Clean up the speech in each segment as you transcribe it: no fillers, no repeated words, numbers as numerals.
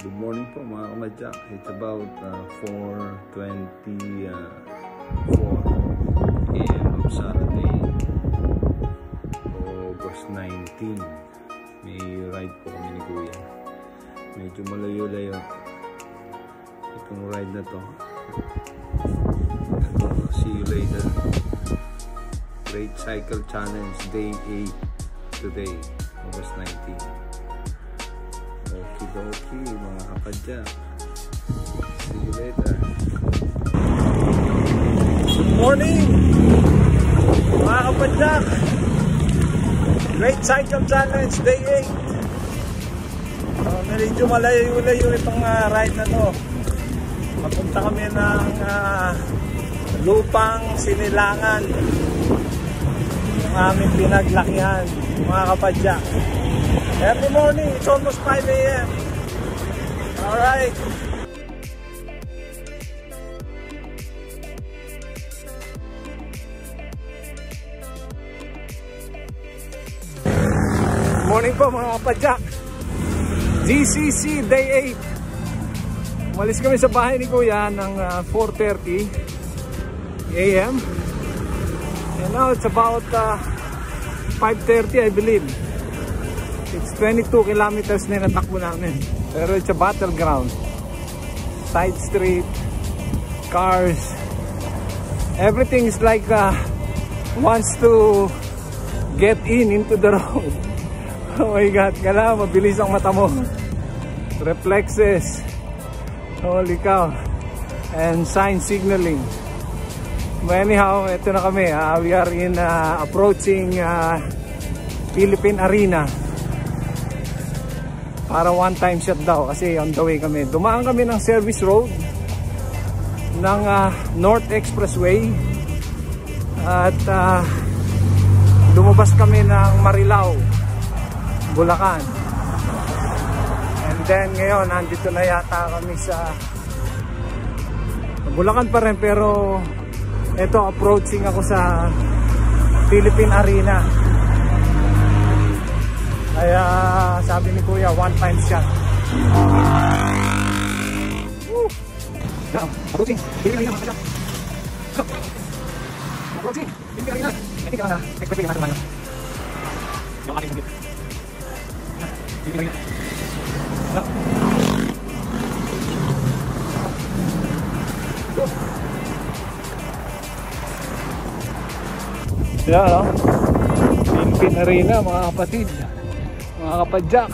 Good morning po mga kamadyak. It's about 4:24 AM of Saturday, August 19. May ride po kami ni Kuya. Medyo malayo-layo itong ride na to. See you later. Great Cycle Challenge Day 8 today, August 19. Okie mga kapadyak. See you later. Good morning mga kapadyak. Great Cycle Challenge Day 8. Medyo malayo-layo itong ride na to. Mapunta kami ng lupang Sinilangan, yung aming pinaglakihan mga kapadyak. Every morning, it's almost 5 AM. Alright. Morning po mga kapadyak. GCC Day 8. Umalis kami sa bahay ni Kuya ng 4:30 AM. And now it's about 5:30 I believe. It's 22 kilometers na natakbo namin. Pero it's a battleground. Side street, cars, everything is like wants to get into the road. Oh my God, kailangan mabilis ang mata mo. Reflexes, holy cow. And sign signaling. But anyhow, ito na kami. We are in approaching Philippine Arena. Para one time shot daw kasi on the way kami. Dumaan kami ng service road ng North Expressway at lumabas kami ng Marilao, Bulacan. And then ngayon nandito na yata kami sa Bulacan pa rin, pero ito approaching ako sa Philippine Arena. Kaya sabi ni Kuya, one time shot. Woo! Now, approaching Philippine Arena. Approaching Philippine Arena. I think expecting natin naman yung ating sugit. Philippine Arena. Yeah, no? Philippine Arena mga kapatid, mga kapadyak.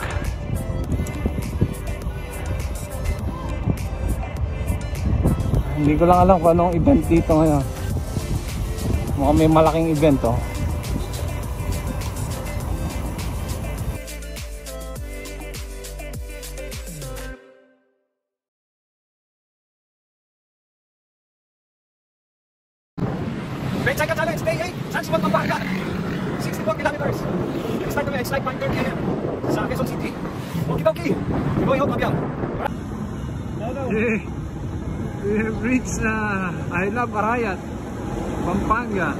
Hindi ko lang alam kung anong event dito ngayon. Mukhang may malaking event oh. Great Cycle Challenge Day 8, San Juan, Pampanga. 64 kilometers. Start kami, it's like 5:30 AM sa Quezon City. Okie-dokie. Going home, Pabiang. We have reached I Love Arayat, Pampanga.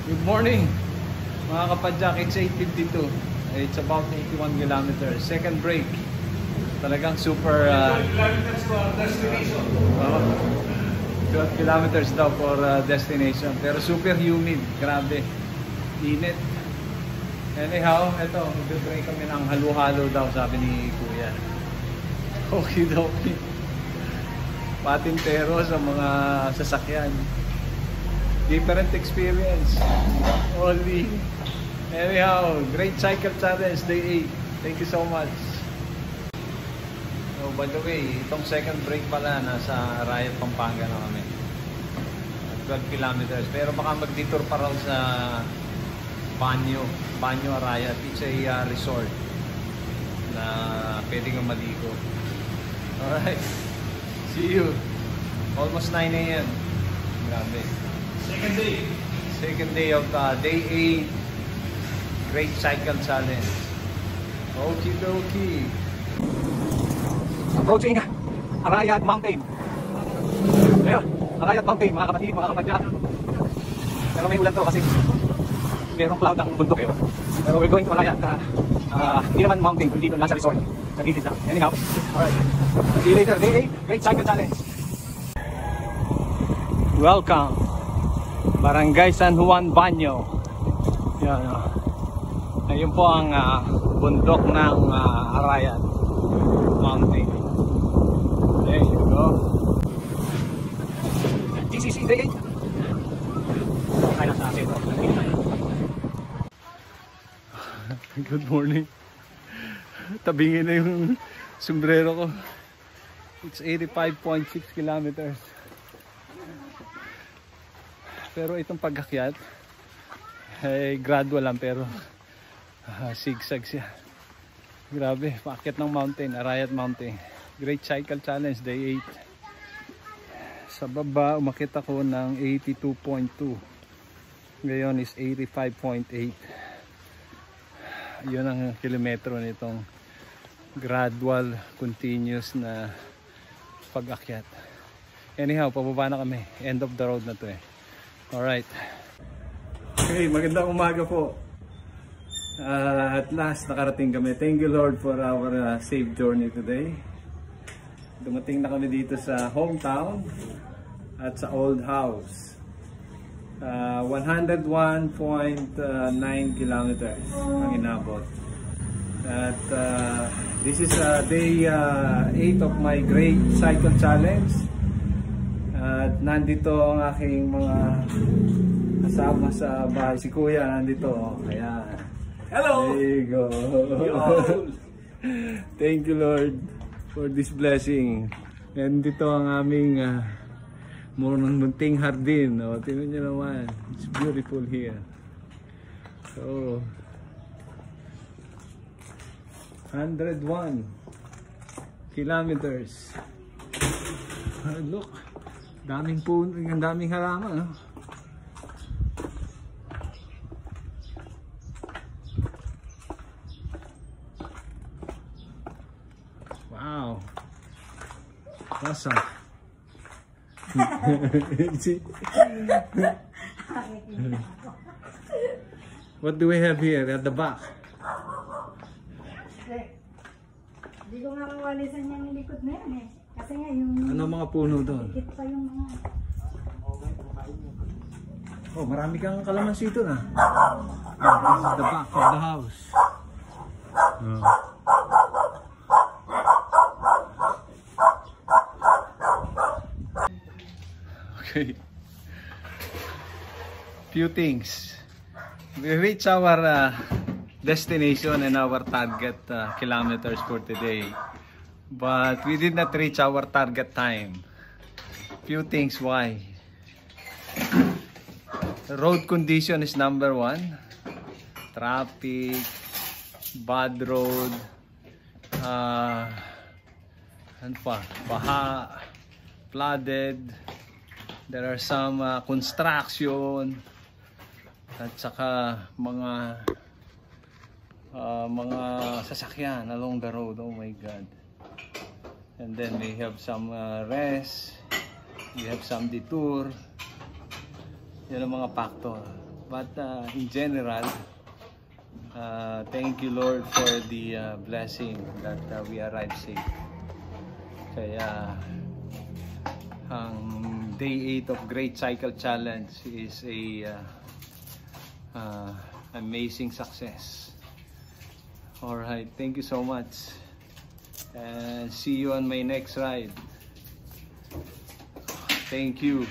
Good morning mga kapadyak, it's 8:52. It's about 81 kilometers. Second break. Talagang super 12 kilometers daw for destination. Pero super humid. Grabe. Init. Anyhow, ito, mag-break kami ng halo-halo daw, sabi ni Kuya. Okie-dokie. Patintero sa mga sasakyan. Different experience. Only. Anyhow, Great Cycle Challenge Day 8. Thank you so much. Oh, by the way, itong second break pala nasa Arayat, Pampanga na kami. 12 kilometers. Pero baka mag-detour pa raw sa Banyo Arayat. It's a resort na pwede kang maligo. Alright. See you. Almost 9 AM. Grabe. Second day of Day 8 Great Cycle Challenge. Okie dokie. Approaching Arayat Mountain. Ayun, Arayat Mountain mga kapatid, mga kapadyak. Pero may ulan to kasi merong cloud ang bundok eh. Pero we're going to Arayat. Hindi naman mountain, kundi doon nasa resort. Sa gilid lang. Anyhow, alright. See you later. Day 8, Great Cycle Challenge. Welcome, Barangay San Juan Baño. Yan, ayun po ang bundok ng Arayat Mountain. There you go. GCC Day 8. Good morning. Tabingin na yung sombrero ko. It's 85.6 kilometers. Pero itong pag-akyat ay gradual lang, pero zigzag siya. Grabe, paakyat ng mountain, Arayat Mountain. Great Cycle Challenge Day 8. Sa baba umakyat ako ng 82.2. Ngayon is 85.8. Yun ang kilometro nitong gradual, continuous na pag-akyat. Anyhow, pababa na kami. End of the road na to eh. Alright. Okay, magandang umaga po. At last, nakarating kami. Thank you Lord for our safe journey today. Dumating na kami dito sa hometown at sa old house. 101.9 kilometers ang inabot. At this is day 8 of my Great Cycle Challenge. At nandito ang aking mga kasama sa bahay. Si Kuya nandito. Ayan. Hello! There you go. Thank you Lord for this blessing. And dito ang aming murang munting hardin. O, tingnan nyo naman. It's beautiful here. So, 101 kilometers. Look, daming puno, ang daming halaman, no? Wow. Awesome. What do we have here at the back? Hindi ko nga mawalisan yung likod na yan eh. Kasi nga yung... Ano mga puno doon? Dikit pa yung mga... Oh, marami kang kalamansi doon ah. This is the back of the house. Okay. Few things. We reach our destination and our target kilometers for today, but we did not reach our target time. Few things why. Road condition is number one. Traffic, bad road, ano pa, baha, flooded. There are some construction at saka mga sasakyan along the road. Oh my God. And then we have some rest, we have some detour. Yan ang mga factor. But in general, thank you Lord for the blessing that we arrived safe. Kaya ang day 8 of Great Cycle Challenge is a amazing success. Alright, thank you so much and see you on my next ride. Thank you.